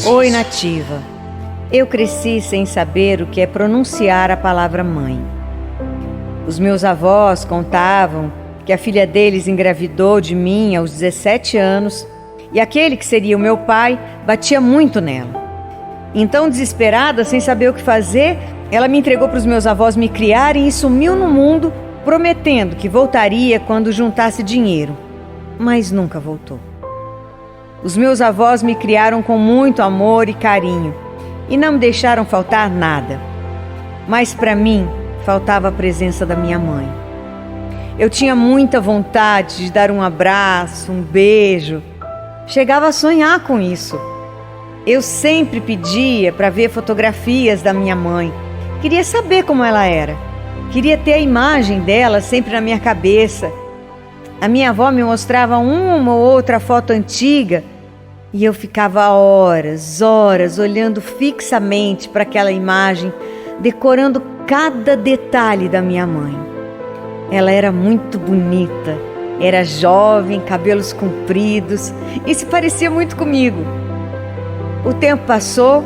Oi, nativa. Eu cresci sem saber o que é pronunciar a palavra mãe. Os meus avós contavam que a filha deles engravidou de mim aos 17 anos e aquele que seria o meu pai batia muito nela. Então, desesperada, sem saber o que fazer, ela me entregou para os meus avós me criarem e sumiu no mundo, prometendo que voltaria quando juntasse dinheiro. Mas nunca voltou. Os meus avós me criaram com muito amor e carinho e não me deixaram faltar nada. Mas para mim, faltava a presença da minha mãe. Eu tinha muita vontade de dar um abraço, um beijo. Chegava a sonhar com isso. Eu sempre pedia para ver fotografias da minha mãe. Queria saber como ela era. Queria ter a imagem dela sempre na minha cabeça. A minha avó me mostrava uma ou outra foto antiga e eu ficava horas olhando fixamente para aquela imagem, decorando cada detalhe da minha mãe. Ela era muito bonita, era jovem, cabelos compridos e se parecia muito comigo. O tempo passou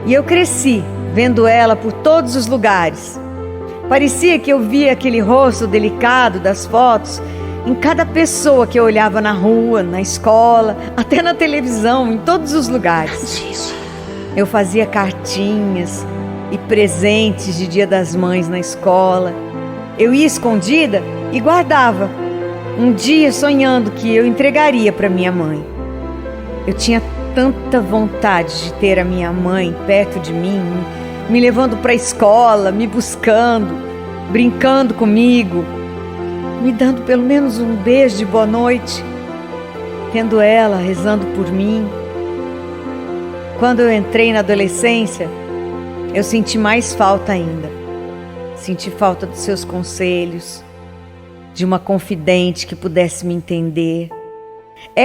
e eu cresci vendo ela por todos os lugares. Parecia que eu via aquele rosto delicado das fotos em cada pessoa que eu olhava na rua, na escola, até na televisão, em todos os lugares. Eu fazia cartinhas e presentes de Dia das Mães na escola. Eu ia escondida e guardava. Um dia sonhando que eu entregaria para minha mãe. Eu tinha tanta vontade de ter a minha mãe perto de mim, me levando para a escola, me buscando, brincando comigo, me dando pelo menos um beijo de boa noite, tendo ela rezando por mim. Quando eu entrei na adolescência, eu senti mais falta ainda. Senti falta dos seus conselhos, de uma confidente que pudesse me entender.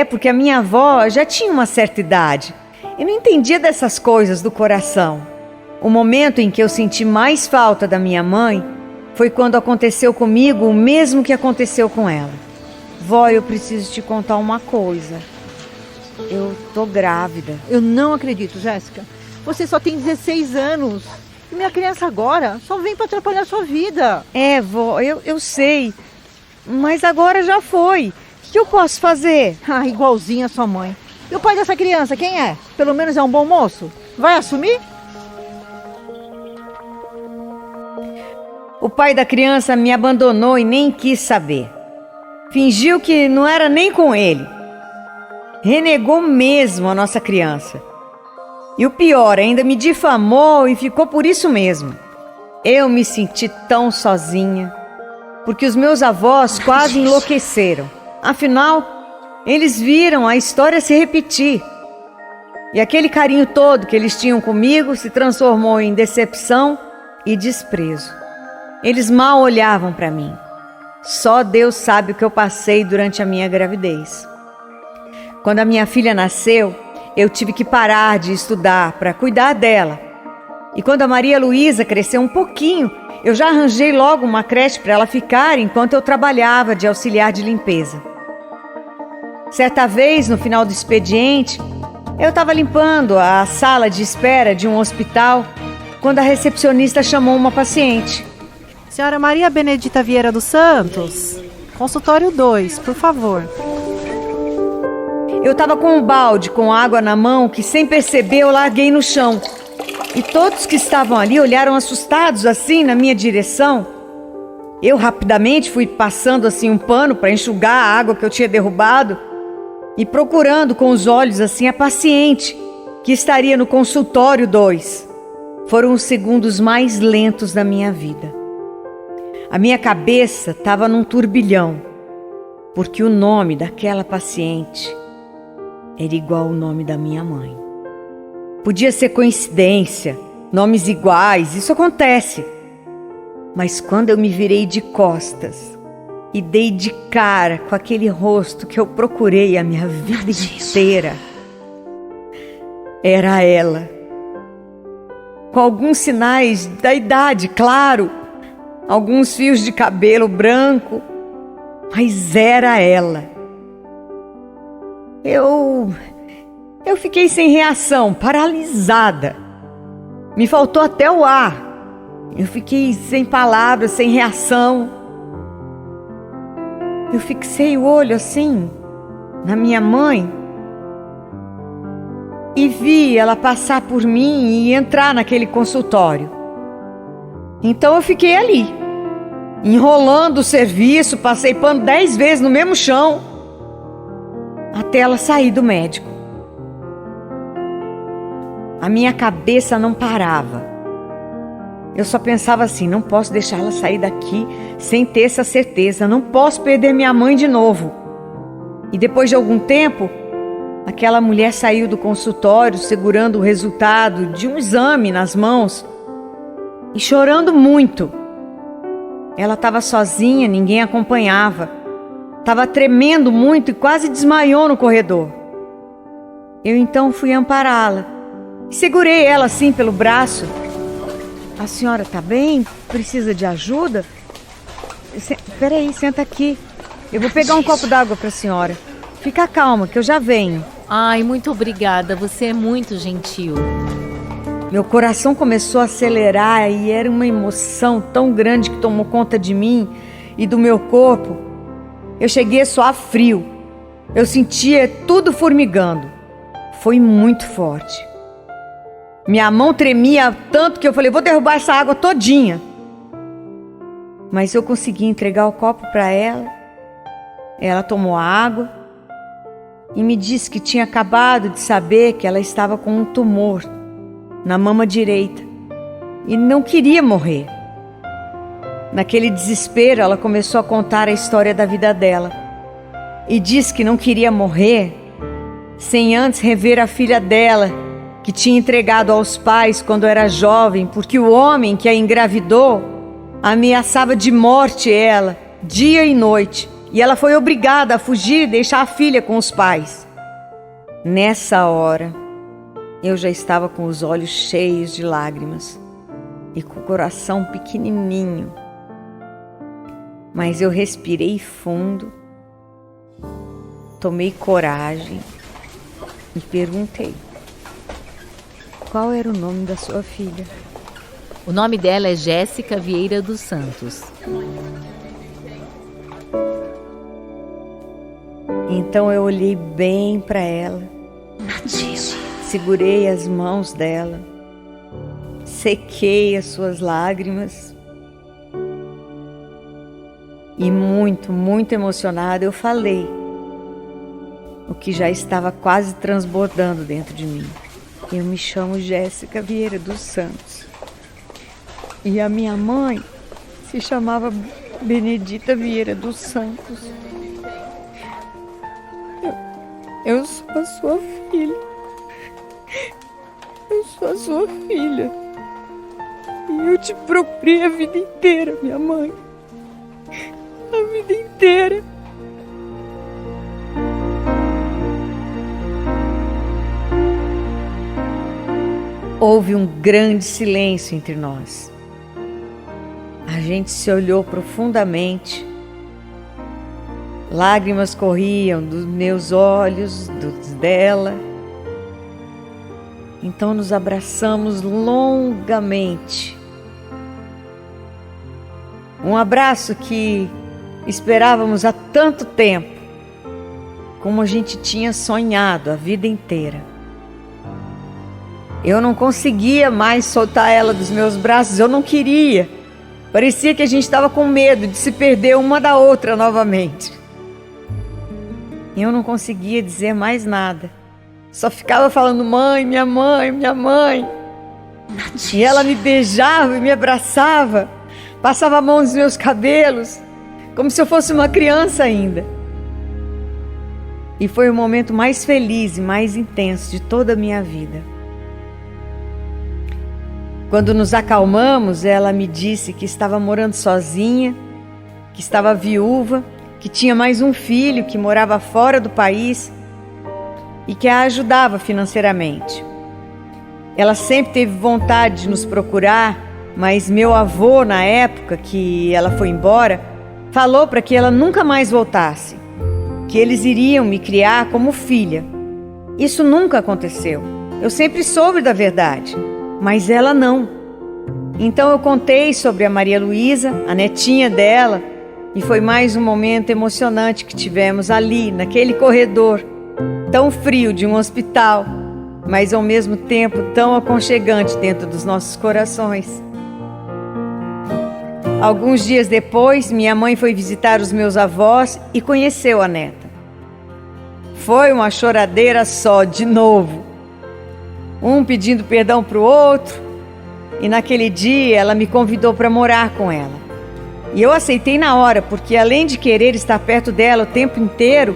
Porque a minha avó já tinha uma certa idade e não entendia dessas coisas do coração. O momento em que eu senti mais falta da minha mãe foi quando aconteceu comigo o mesmo que aconteceu com ela. Vó, eu preciso te contar uma coisa. Eu tô grávida. Eu não acredito, Jéssica. Você só tem 16 anos. E minha criança agora só vem para atrapalhar a sua vida. Vó, eu sei. Mas agora já foi. O que eu posso fazer? Igualzinha a sua mãe. E o pai dessa criança, quem é? Pelo menos é um bom moço? Vai assumir? O pai da criança me abandonou e nem quis saber. Fingiu que não era nem com ele. Renegou mesmo a nossa criança. E o pior, ainda me difamou e ficou por isso mesmo. Eu me senti tão sozinha, porque os meus avós quase enlouqueceram. Afinal, eles viram a história se repetir. E aquele carinho todo que eles tinham comigo se transformou em decepção e desprezo. Eles mal olhavam para mim. Só Deus sabe o que eu passei durante a minha gravidez. Quando a minha filha nasceu, eu tive que parar de estudar para cuidar dela. E quando a Maria Luísa cresceu um pouquinho, eu já arranjei logo uma creche para ela ficar enquanto eu trabalhava de auxiliar de limpeza. Certa vez, no final do expediente, eu estava limpando a sala de espera de um hospital quando a recepcionista chamou uma paciente. Senhora Maria Benedita Vieira dos Santos, consultório 2, por favor. Eu estava com um balde com água na mão que, sem perceber, eu larguei no chão. E todos que estavam ali olharam assustados assim na minha direção. Eu rapidamente fui passando assim um pano para enxugar a água que eu tinha derrubado e procurando com os olhos assim a paciente que estaria no consultório 2. Foram os segundos mais lentos da minha vida. A minha cabeça estava num turbilhão, porque o nome daquela paciente era igual ao nome da minha mãe. Podia ser coincidência, nomes iguais, isso acontece. Mas quando eu me virei de costas e dei de cara com aquele rosto que eu procurei a minha vida inteira, era ela. Com alguns sinais da idade, claro, alguns fios de cabelo branco, mas era ela. Eu fiquei sem reação, paralisada. Me faltou até o ar. Eu fiquei sem palavras, sem reação. Eu fixei o olho assim na minha mãe e vi ela passar por mim e entrar naquele consultório. Então eu fiquei ali, enrolando o serviço, passei pano 10 vezes no mesmo chão, até ela sair do médico. A minha cabeça não parava. Eu só pensava assim, não posso deixar ela sair daqui sem ter essa certeza, não posso perder minha mãe de novo. E depois de algum tempo, aquela mulher saiu do consultório segurando o resultado de um exame nas mãos e chorando muito. Ela estava sozinha, ninguém acompanhava. Estava tremendo muito e quase desmaiou no corredor. Eu então fui ampará-la. Segurei ela assim pelo braço. A senhora está bem? Precisa de ajuda? Espera aí, senta aqui. Eu vou pegar um copo d'água para a senhora. Fica calma, que eu já venho. Ai, muito obrigada. Você é muito gentil. Meu coração começou a acelerar e era uma emoção tão grande que tomou conta de mim e do meu corpo. Eu cheguei a suar frio. Eu sentia tudo formigando. Foi muito forte. Minha mão tremia tanto que eu falei, vou derrubar essa água todinha. Mas eu consegui entregar o copo para ela. Ela tomou a água e me disse que tinha acabado de saber que ela estava com um tumor na mama direita e não queria morrer. Naquele desespero, ela começou a contar a história da vida dela e disse que não queria morrer sem antes rever a filha dela, que tinha entregado aos pais quando era jovem, porque o homem que a engravidou ameaçava de morte ela, dia e noite, e ela foi obrigada a fugir e deixar a filha com os pais. Nessa hora, eu já estava com os olhos cheios de lágrimas e com o coração pequenininho. Mas eu respirei fundo, tomei coragem e perguntei: qual era o nome da sua filha? O nome dela é Jéssica Vieira dos Santos. Então eu olhei bem para ela, segurei as mãos dela, sequei as suas lágrimas e muito emocionada eu falei o que já estava quase transbordando dentro de mim. Eu me chamo Jéssica Vieira dos Santos e a minha mãe se chamava Benedita Vieira dos Santos. Eu sou a sua filha. Eu sou a sua filha. E eu te procurei a vida inteira, minha mãe. A vida inteira. Houve um grande silêncio entre nós. A gente se olhou profundamente. Lágrimas corriam dos meus olhos, dos dela. Então nos abraçamos longamente. Um abraço que esperávamos há tanto tempo, como a gente tinha sonhado a vida inteira. Eu não conseguia mais soltar ela dos meus braços, eu não queria. Parecia que a gente estava com medo de se perder uma da outra novamente. Eu não conseguia dizer mais nada. Só ficava falando, mãe, minha mãe, minha mãe. E ela me beijava e me abraçava, passava a mão nos meus cabelos, como se eu fosse uma criança ainda. E foi o momento mais feliz e mais intenso de toda a minha vida. Quando nos acalmamos, ela me disse que estava morando sozinha, que estava viúva, que tinha mais um filho que morava fora do país e que a ajudava financeiramente. Ela sempre teve vontade de nos procurar, mas meu avô, na época que ela foi embora, falou para que ela nunca mais voltasse, que eles iriam me criar como filha Isso nunca aconteceu. Eu sempre soube da verdade, mas ela não. Então eu contei sobre a Maria Luísa, a netinha dela, e foi mais um momento emocionante que tivemos ali, naquele corredor tão frio de um hospital, mas ao mesmo tempo tão aconchegante dentro dos nossos corações. Alguns dias depois, minha mãe foi visitar os meus avós e conheceu a neta. Foi uma choradeira só, de novo. Um pedindo perdão para o outro, e naquele dia ela me convidou para morar com ela. E eu aceitei na hora, porque além de querer estar perto dela o tempo inteiro,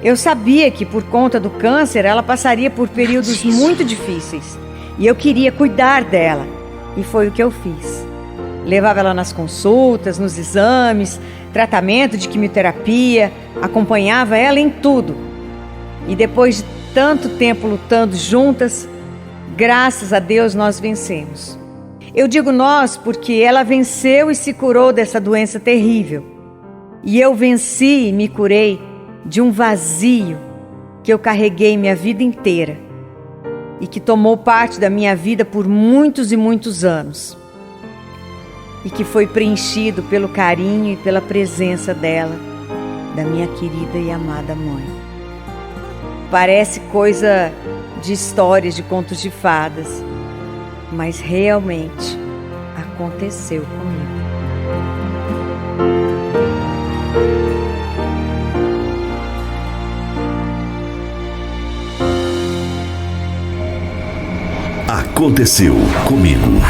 eu sabia que por conta do câncer ela passaria por períodos muito difíceis. E eu queria cuidar dela. E foi o que eu fiz. Levava ela nas consultas, nos exames, tratamento de quimioterapia, acompanhava ela em tudo. E depois de tanto tempo lutando juntas, graças a Deus nós vencemos. Eu digo nós porque ela venceu e se curou dessa doença terrível. E eu venci e me curei de um vazio que eu carreguei minha vida inteira e que tomou parte da minha vida por muitos e muitos anos. E que foi preenchido pelo carinho e pela presença dela, da minha querida e amada mãe. Parece coisa de histórias, de contos de fadas, mas realmente aconteceu comigo. Aconteceu comigo.